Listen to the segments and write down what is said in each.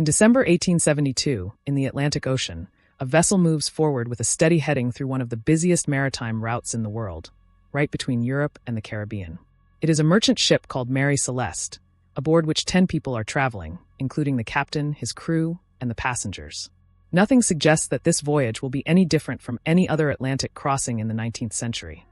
In December 1872, in the Atlantic Ocean, a vessel moves forward with a steady heading through one of the busiest maritime routes in the world, right between Europe and the Caribbean. It is a merchant ship called Mary Celeste, aboard which 10 people are traveling, including the captain, his crew, and the passengers. Nothing suggests that this voyage will be any different from any other Atlantic crossing in the 19th century.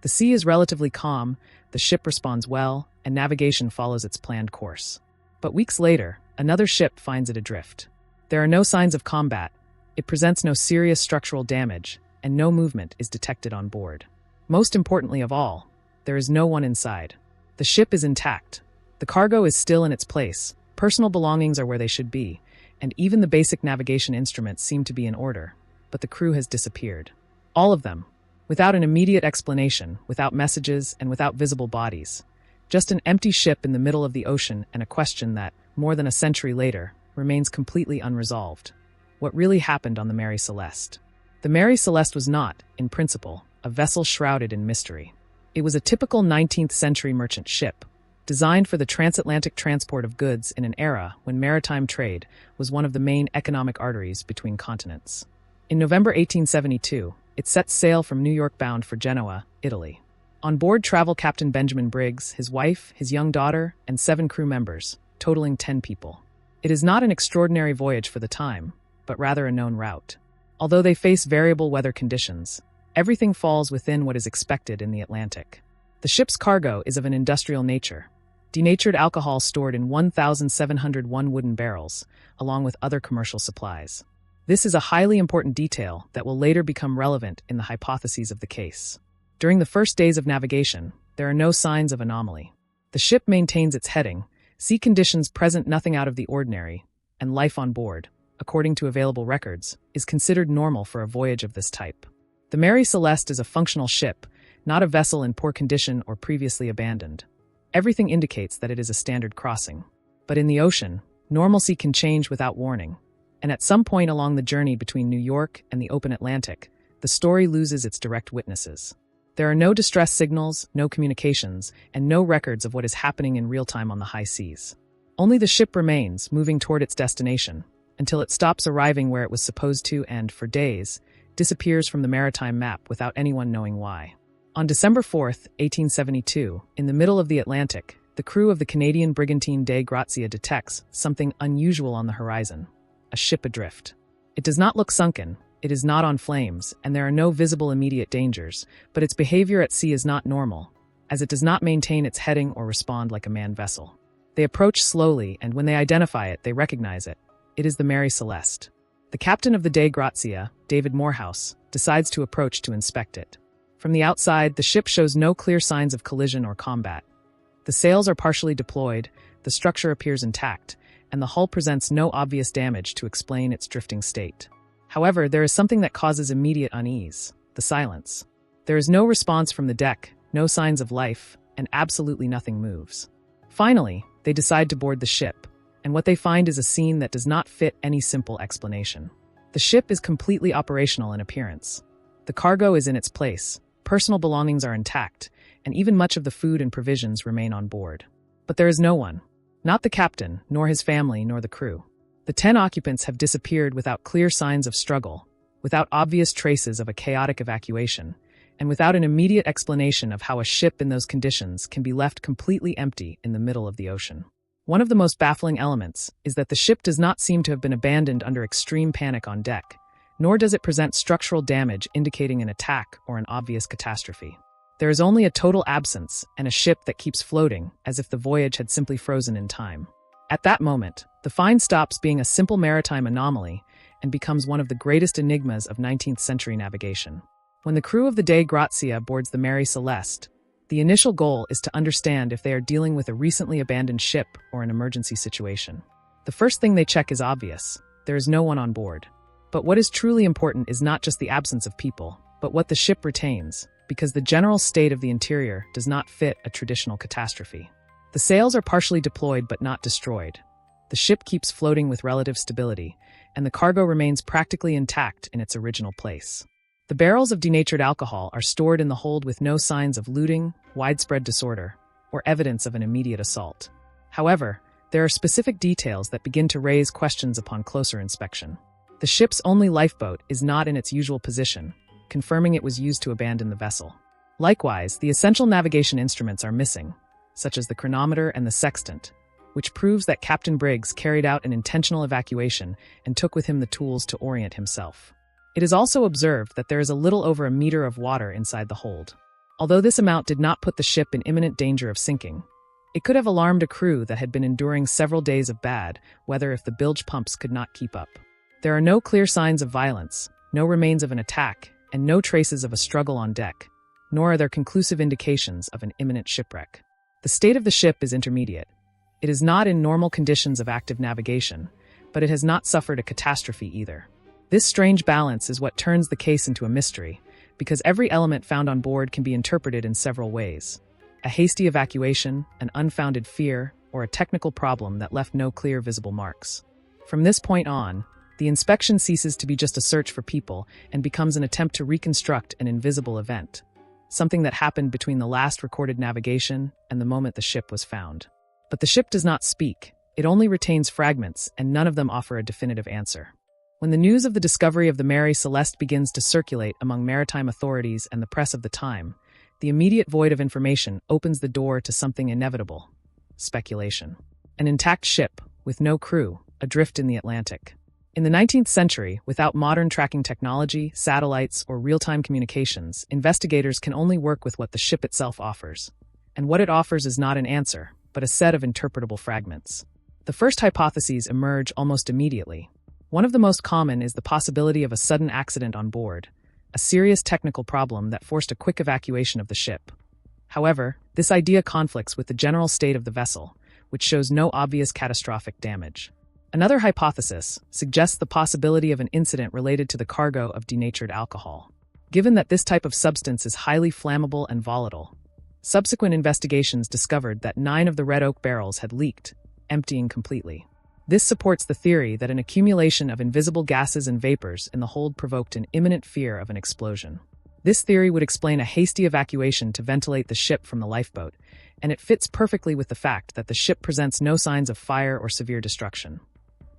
The sea is relatively calm, the ship responds well, and navigation follows its planned course. But weeks later, another ship finds it adrift. There are no signs of combat, it presents no serious structural damage, and no movement is detected on board. Most importantly of all, there is no one inside. The ship is intact. The cargo is still in its place, personal belongings are where they should be, and even the basic navigation instruments seem to be in order, but the crew has disappeared. All of them, without an immediate explanation, without messages, and without visible bodies. Just an empty ship in the middle of the ocean and a question that, more than a century later, remains completely unresolved. What really happened on the Mary Celeste? The Mary Celeste was not, in principle, a vessel shrouded in mystery. It was a typical 19th century merchant ship, designed for the transatlantic transport of goods in an era when maritime trade was one of the main economic arteries between continents. In November 1872, it set sail from New York bound for Genoa, Italy. On board travel Captain Benjamin Briggs, his wife, his young daughter, and 7 crew members, totaling 10 people. It is not an extraordinary voyage for the time, but rather a known route. Although they face variable weather conditions, everything falls within what is expected in the Atlantic. The ship's cargo is of an industrial nature. Denatured alcohol stored in 1,701 wooden barrels, along with other commercial supplies. This is a highly important detail that will later become relevant in the hypotheses of the case. During the first days of navigation, there are no signs of anomaly. The ship maintains its heading, sea conditions present nothing out of the ordinary, and life on board, according to available records, is considered normal for a voyage of this type. The Mary Celeste is a functional ship, not a vessel in poor condition or previously abandoned. Everything indicates that it is a standard crossing. But in the ocean, normalcy can change without warning, and at some point along the journey between New York and the open Atlantic, the story loses its direct witnesses. There are no distress signals, no communications, and no records of what is happening in real time on the high seas. Only the ship remains, moving toward its destination, until it stops arriving where it was supposed to and, for days, disappears from the maritime map without anyone knowing why. On December 4, 1872, in the middle of the Atlantic, the crew of the Canadian brigantine Dei Grazia detects something unusual on the horizon, a ship adrift. It does not look sunken, it is not on flames, and there are no visible immediate dangers, but its behavior at sea is not normal, as it does not maintain its heading or respond like a manned vessel. They approach slowly, and when they identify it, they recognize it. It is the Mary Celeste. The captain of the Dei Grazia, David Morehouse, decides to approach to inspect it. From the outside, the ship shows no clear signs of collision or combat. The sails are partially deployed, the structure appears intact, and the hull presents no obvious damage to explain its drifting state. However, there is something that causes immediate unease: the silence. There is no response from the deck, no signs of life, and absolutely nothing moves. Finally, they decide to board the ship, and what they find is a scene that does not fit any simple explanation. The ship is completely operational in appearance. The cargo is in its place, personal belongings are intact, and even much of the food and provisions remain on board. But there is no one. Not the captain, nor his family, nor the crew. The 10 occupants have disappeared without clear signs of struggle, without obvious traces of a chaotic evacuation, and without an immediate explanation of how a ship in those conditions can be left completely empty in the middle of the ocean. One of the most baffling elements is that the ship does not seem to have been abandoned under extreme panic on deck, nor does it present structural damage indicating an attack or an obvious catastrophe. There is only a total absence and a ship that keeps floating as if the voyage had simply frozen in time. At that moment, the find stops being a simple maritime anomaly and becomes one of the greatest enigmas of 19th century navigation. When the crew of the Dei Grazia boards the Mary Celeste, the initial goal is to understand if they are dealing with a recently abandoned ship or an emergency situation. The first thing they check is obvious: there is no one on board. But what is truly important is not just the absence of people, but what the ship retains, because the general state of the interior does not fit a traditional catastrophe. The sails are partially deployed but not destroyed. The ship keeps floating with relative stability, and the cargo remains practically intact in its original place. The barrels of denatured alcohol are stored in the hold with no signs of looting, widespread disorder, or evidence of an immediate assault. However, there are specific details that begin to raise questions upon closer inspection. The ship's only lifeboat is not in its usual position, confirming it was used to abandon the vessel. Likewise, the essential navigation instruments are missing, such as the chronometer and the sextant, which proves that Captain Briggs carried out an intentional evacuation and took with him the tools to orient himself. It is also observed that there is a little over a meter of water inside the hold. Although this amount did not put the ship in imminent danger of sinking, it could have alarmed a crew that had been enduring several days of bad weather if the bilge pumps could not keep up. There are no clear signs of violence, no remains of an attack, and no traces of a struggle on deck, nor are there conclusive indications of an imminent shipwreck. The state of the ship is intermediate. It is not in normal conditions of active navigation, but it has not suffered a catastrophe either. This strange balance is what turns the case into a mystery, because every element found on board can be interpreted in several ways. A hasty evacuation, an unfounded fear, or a technical problem that left no clear visible marks. From this point on, the inspection ceases to be just a search for people and becomes an attempt to reconstruct an invisible event, something that happened between the last recorded navigation and the moment the ship was found. But the ship does not speak, it only retains fragments, and none of them offer a definitive answer. When the news of the discovery of the Mary Celeste begins to circulate among maritime authorities and the press of the time, the immediate void of information opens the door to something inevitable: speculation. An intact ship, with no crew, adrift in the Atlantic. In the 19th century, without modern tracking technology, satellites, or real-time communications, investigators can only work with what the ship itself offers. And what it offers is not an answer, but a set of interpretable fragments. The first hypotheses emerge almost immediately. One of the most common is the possibility of a sudden accident on board, a serious technical problem that forced a quick evacuation of the ship. However, this idea conflicts with the general state of the vessel, which shows no obvious catastrophic damage. Another hypothesis suggests the possibility of an incident related to the cargo of denatured alcohol. Given that this type of substance is highly flammable and volatile, subsequent investigations discovered that 9 of the red oak barrels had leaked, emptying completely. This supports the theory that an accumulation of invisible gases and vapors in the hold provoked an imminent fear of an explosion. This theory would explain a hasty evacuation to ventilate the ship from the lifeboat, and it fits perfectly with the fact that the ship presents no signs of fire or severe destruction.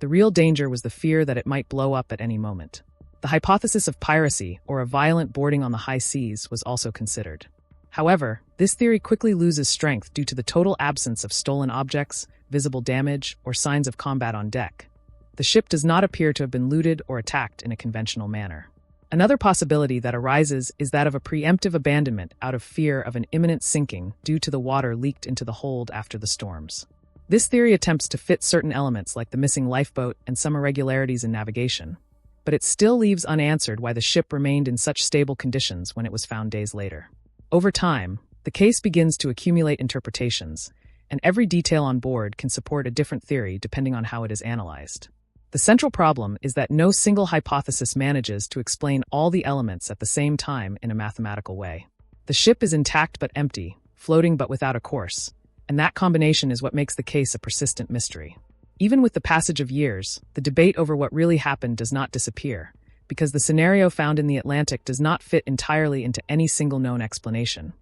The real danger was the fear that it might blow up at any moment. The hypothesis of piracy, or a violent boarding on the high seas, was also considered. However, this theory quickly loses strength due to the total absence of stolen objects, visible damage, or signs of combat on deck. The ship does not appear to have been looted or attacked in a conventional manner. Another possibility that arises is that of a preemptive abandonment out of fear of an imminent sinking due to the water leaked into the hold after the storms. This theory attempts to fit certain elements like the missing lifeboat and some irregularities in navigation, but it still leaves unanswered why the ship remained in such stable conditions when it was found days later. Over time, the case begins to accumulate interpretations, and every detail on board can support a different theory depending on how it is analyzed. The central problem is that no single hypothesis manages to explain all the elements at the same time in a mathematical way. The ship is intact but empty, floating but without a course, and that combination is what makes the case a persistent mystery. Even with the passage of years, the debate over what really happened does not disappear, because the scenario found in the Atlantic does not fit entirely into any single known explanation.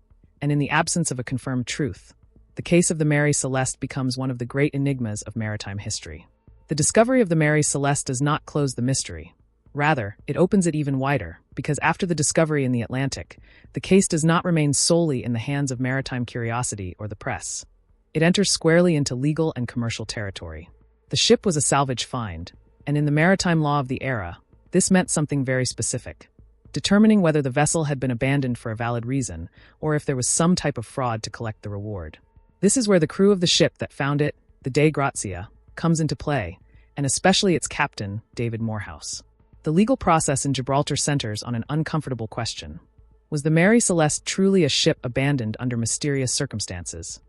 And in the absence of a confirmed truth, the case of the Mary Celeste becomes one of the great enigmas of maritime history. The discovery of the Mary Celeste does not close the mystery. Rather, it opens it even wider, because after the discovery in the Atlantic, the case does not remain solely in the hands of maritime curiosity or the press. It enters squarely into legal and commercial territory. The ship was a salvage find, and in the maritime law of the era, this meant something very specific: determining whether the vessel had been abandoned for a valid reason, or if there was some type of fraud to collect the reward. This is where the crew of the ship that found it, the Dei Grazia, comes into play, and especially its captain, David Morehouse. The legal process in Gibraltar centers on an uncomfortable question. Was the Mary Celeste truly a ship abandoned under mysterious circumstances?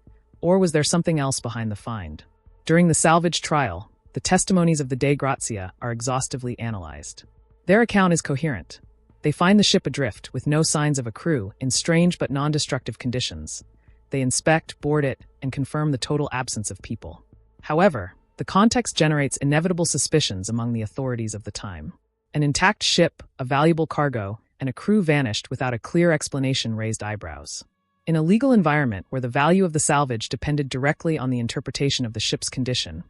Or was there something else behind the find? During the salvage trial, the testimonies of the Dei Grazia are exhaustively analyzed. Their account is coherent. They find the ship adrift, with no signs of a crew, in strange but non-destructive conditions. They inspect, board it, and confirm the total absence of people. However, the context generates inevitable suspicions among the authorities of the time. An intact ship, a valuable cargo, and a crew vanished without a clear explanation raised eyebrows. In a legal environment where the value of the salvage depended directly on the interpretation of the ship's condition,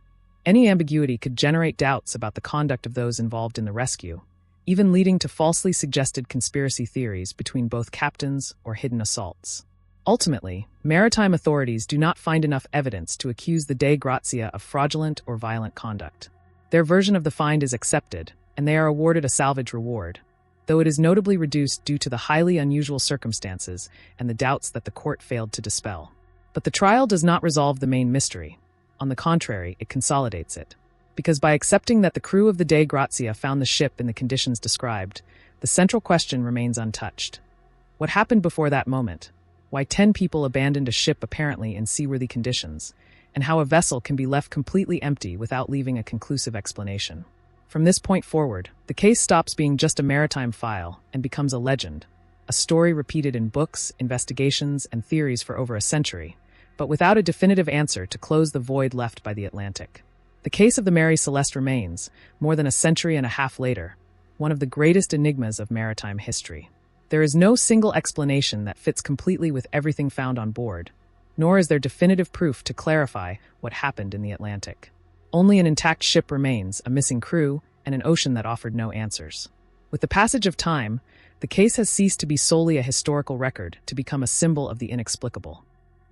any ambiguity could generate doubts about the conduct of those involved in the rescue, even leading to falsely suggested conspiracy theories between both captains or hidden assaults. Ultimately, maritime authorities do not find enough evidence to accuse the Dei Grazia of fraudulent or violent conduct. Their version of the find is accepted, and they are awarded a salvage reward, though it is notably reduced due to the highly unusual circumstances and the doubts that the court failed to dispel. But the trial does not resolve the main mystery. On the contrary, it consolidates it. Because by accepting that the crew of the Dei Grazia found the ship in the conditions described, the central question remains untouched. What happened before that moment? Why 10 people abandoned a ship apparently in seaworthy conditions, and how a vessel can be left completely empty without leaving a conclusive explanation. From this point forward, the case stops being just a maritime file and becomes a legend, a story repeated in books, investigations, and theories for over a century, but without a definitive answer to close the void left by the Atlantic. The case of the Mary Celeste remains, more than a century and a half later, one of the greatest enigmas of maritime history. There is no single explanation that fits completely with everything found on board, nor is there definitive proof to clarify what happened in the Atlantic. Only an intact ship remains, a missing crew, and an ocean that offered no answers. With the passage of time, the case has ceased to be solely a historical record to become a symbol of the inexplicable.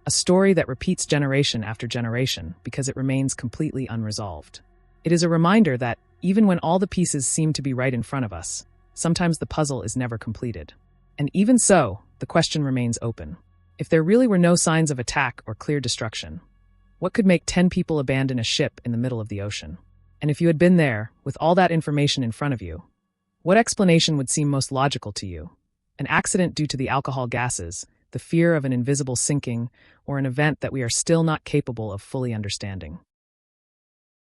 A story that repeats generation after generation because it remains completely unresolved. It is a reminder that, even when all the pieces seem to be right in front of us, sometimes the puzzle is never completed. And even so, the question remains open. If there really were no signs of attack or clear destruction, what could make 10 people abandon a ship in the middle of the ocean? And if you had been there, with all that information in front of you, what explanation would seem most logical to you? An accident due to the alcohol gases, the fear of an invisible sinking, or an event that we are still not capable of fully understanding?